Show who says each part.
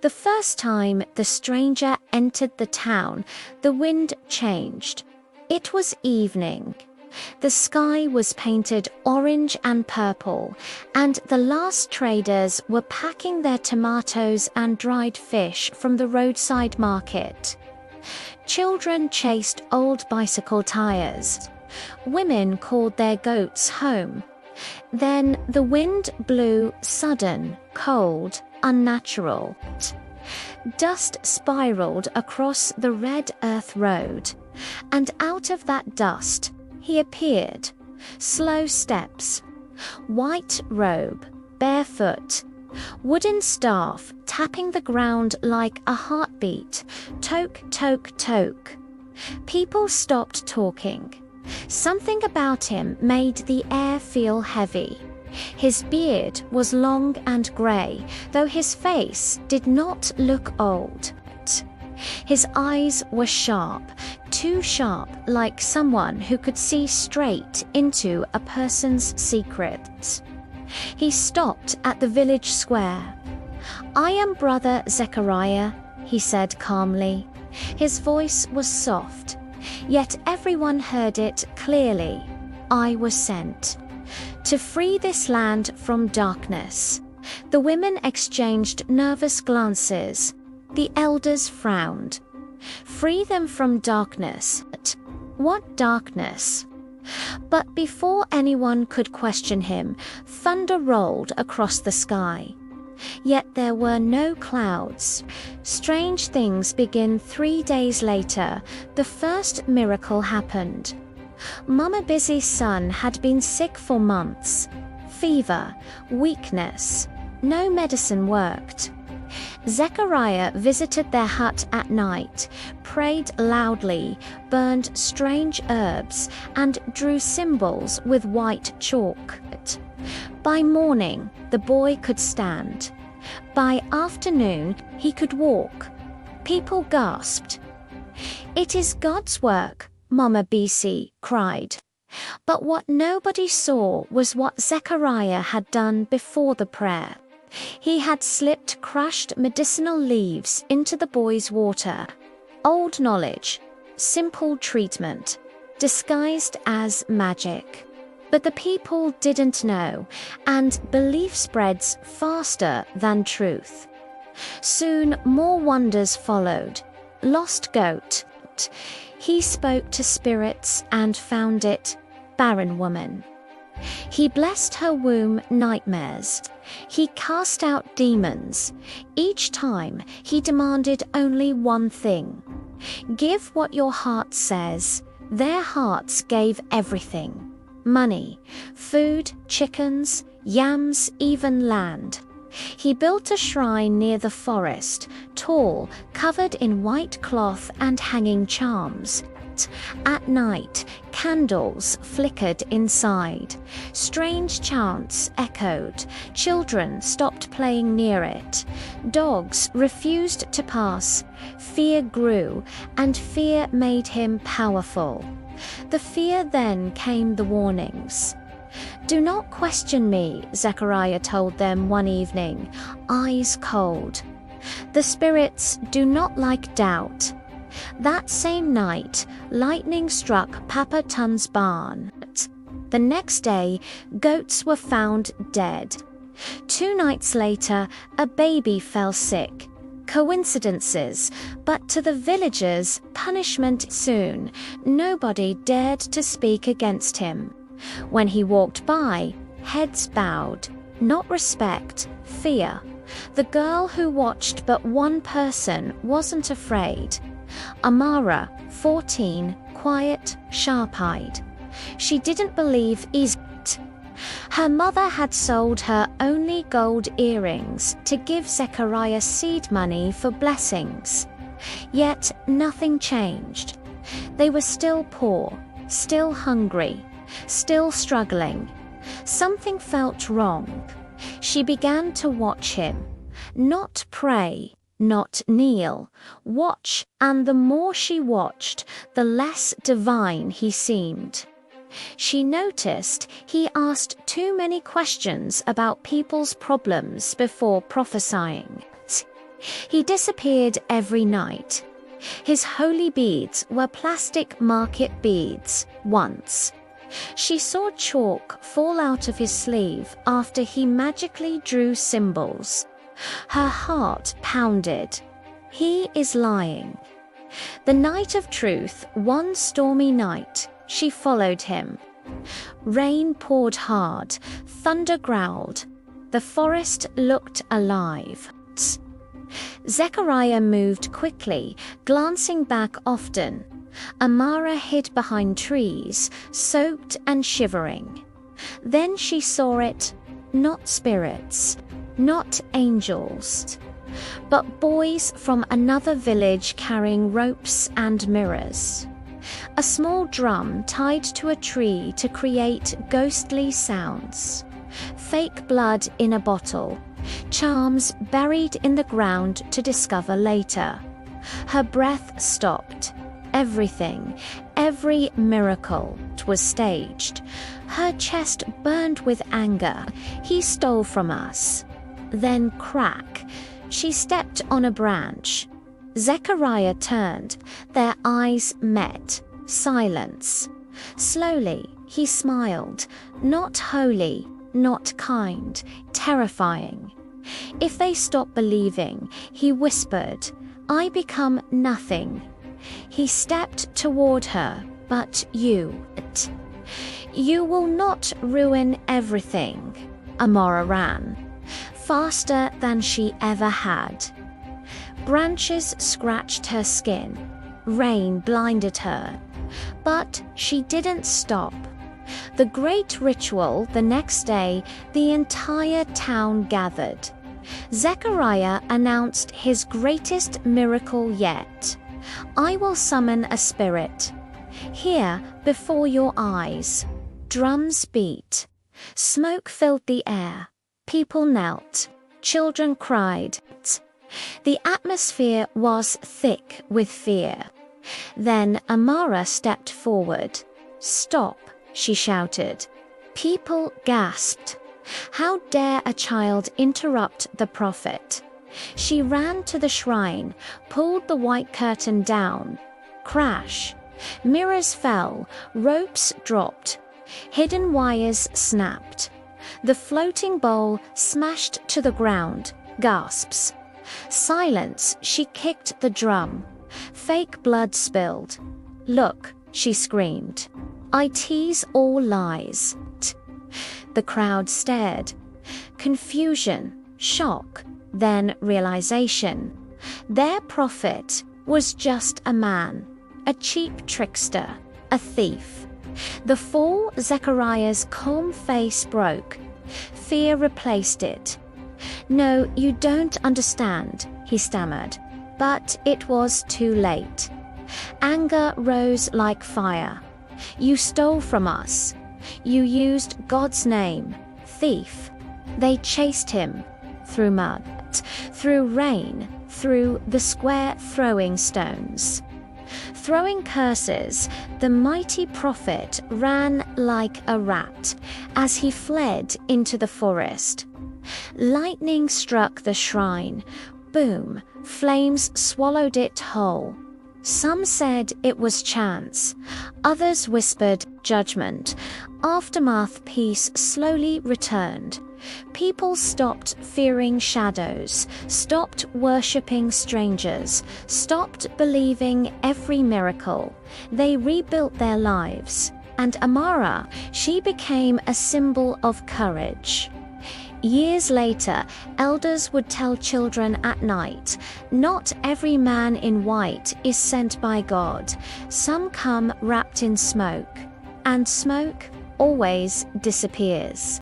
Speaker 1: The first time the stranger entered the town, the wind changed. It was evening. The sky was painted orange and purple, and the last traders were packing their tomatoes and dried fish from the roadside market. Children chased old bicycle tires. Women called their goats home. Then the wind blew sudden, cold, unnatural. Dust spiraled across the red earth road, and out of that dust he appeared. Slow steps, white robe, barefoot, wooden staff tapping the ground like a heartbeat. Toke, toke, toke. People stopped talking. Something about him made the air feel heavy. His beard was long and grey, though his face did not look old. His eyes were sharp, too sharp, like someone who could see straight into a person's secrets. He stopped at the village square. "I am Brother Zechariah," he said calmly. His voice was soft, yet everyone heard it clearly. "I was sent to free this land from darkness." The women exchanged nervous glances. The elders frowned. "Free them from darkness? What darkness?" But before anyone could question him, thunder rolled across the sky. Yet there were no clouds. Strange things begin 3 days later. The first miracle happened. Mama Busy's son had been sick for months. Fever, weakness. No medicine worked. Zechariah visited their hut at night, prayed loudly, burned strange herbs, and drew symbols with white chalk. By morning, the boy could stand. By afternoon, he could walk. People gasped. "It is God's work," Mama Busy cried. But what nobody saw was what Zechariah had done before the prayer. He had slipped crushed medicinal leaves into the boy's water. Old knowledge, simple treatment, disguised as magic. But the people didn't know, and belief spreads faster than truth. Soon more wonders followed. Lost goat. He spoke to spirits and found it. Barren woman. He blessed her womb nightmares. He cast out demons. Each time he demanded only one thing. Give what your heart says. Their hearts gave everything. Money, food, chickens, yams, even land. He built a shrine near the forest, tall, covered in white cloth and hanging charms. At night, candles flickered inside. Strange chants echoed. Children stopped playing near it. Dogs refused to pass. Fear grew, and fear made him powerful. The fear then came the warnings. "Do not question me," Zechariah told them one evening, eyes cold. "The spirits do not like doubt." That same night, lightning struck Papa Tun's barn. The next day, goats were found dead. 2 nights later, a baby fell sick. Coincidences, but to the villagers, punishment soon. Nobody dared to speak against him. When he walked by, heads bowed. Not respect, fear. The girl who watched but one person wasn't afraid. Amara, 14, quiet, sharp-eyed. She didn't believe Egypt. Her mother had sold her only gold earrings to give Zechariah seed money for blessings. Yet nothing changed. They were still poor, still hungry, still struggling. Something felt wrong. She began to watch him, not pray, not kneel, watch, and the more she watched, the less divine he seemed. She noticed he asked too many questions about people's problems before prophesying. He disappeared every night. His holy beads were plastic market beads once. She saw chalk fall out of his sleeve after he magically drew symbols. Her heart pounded. He is lying. The night of truth, one stormy night, she followed him. Rain poured hard, thunder growled. The forest looked alive. Zechariah moved quickly, glancing back often. Amara hid behind trees, soaked and shivering. Then she saw it, not spirits, not angels, but boys from another village carrying ropes and mirrors. A small drum tied to a tree to create ghostly sounds. Fake blood in a bottle. Charms buried in the ground to discover later. Her breath stopped. Everything, every miracle was staged. Her chest burned with anger. He stole from us. Then crack. She stepped on a branch. Zechariah turned. Their eyes met. Silence. Slowly, he smiled. Not holy, not kind, terrifying. If they stop believing, he whispered, I become nothing. He stepped toward her, but you will not ruin everything. Amara ran, faster than she ever had. Branches scratched her skin. Rain blinded her. But she didn't stop. The great ritual the next day, the entire town gathered. Zechariah announced his greatest miracle yet. I will summon a spirit. Here, before your eyes. Drums beat. Smoke filled the air. People knelt. Children cried. The atmosphere was thick with fear. Then Amara stepped forward. Stop, she shouted. People gasped. How dare a child interrupt the prophet? She ran to the shrine, pulled the white curtain down. Crash. Mirrors fell, ropes dropped. Hidden wires snapped. The floating bowl smashed to the ground. Gasps. Silence, she kicked the drum. Fake blood spilled. Look, she screamed. I tease all lies. The crowd stared. Confusion, shock, then realization. Their prophet was just a man, a cheap trickster, a thief. The fall Zechariah's calm face broke. Fear replaced it. No, you don't understand, he stammered. But it was too late. Anger rose like fire. You stole from us. You used God's name. Thief. They chased him. Through mud, through rain, through the square throwing stones. Throwing curses, the mighty prophet ran like a rat as he fled into the forest. Lightning struck the shrine. Boom, flames swallowed it whole. Some said it was chance. Others whispered judgment. Aftermath peace slowly returned. People stopped fearing shadows, stopped worshipping strangers, stopped believing every miracle. They rebuilt their lives. And Amara, she became a symbol of courage. Years later, elders would tell children at night, not every man in white is sent by God. Some come wrapped in smoke, and smoke always disappears.